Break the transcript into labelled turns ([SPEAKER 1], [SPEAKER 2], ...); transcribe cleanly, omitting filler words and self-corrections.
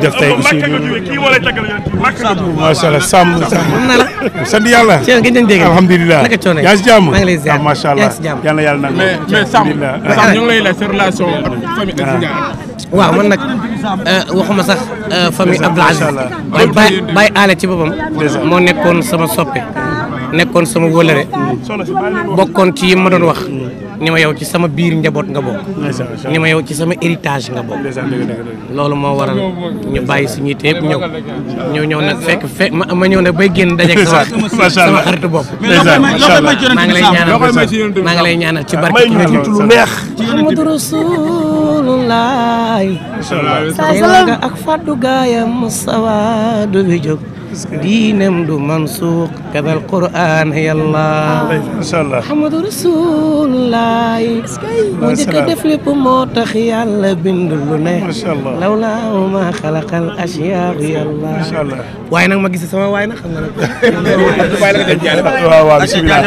[SPEAKER 1] def tey aussi macha allah sàmm sant yàlla alhamdulilah yaa ngi si jàmm macha allah yàlla yàlla nag
[SPEAKER 2] mais Sam ñu ngi lay laaj sa relation ak famille Aziz Ndiaye.
[SPEAKER 3] waaw man nag waxuma sax famille Abdou Aziz waaye Baye Alé ci boppam moo nekkoon sama soppe nekkoon sama wóolare bokkoon ci yi ma doon wax ni ma yow ci sama biir njaboot nga bokk ni ma yow ci sama héritage nga bokk loolu moo waral ñu bàyyi suñuy teeb ñëw nag fekk ma ñëw nag bay génn dajeeg sama xaritu bopp maa ngi lay ñaanal ci barke
[SPEAKER 1] lu neex
[SPEAKER 3] Muhammadu Rasulullah tey nga ak faddu gaayam Mustafa du bi jóg diinem du mansuuq kadal Qur'an yàlla Muhammadu Rasulullah mu njëkk a def lépp moo tax yàlla bind lu ne lawlaa ma xalaqal ashyaa yàlla waaye nag ma gis sama waay nag xam nga nag
[SPEAKER 1] waaw bismillah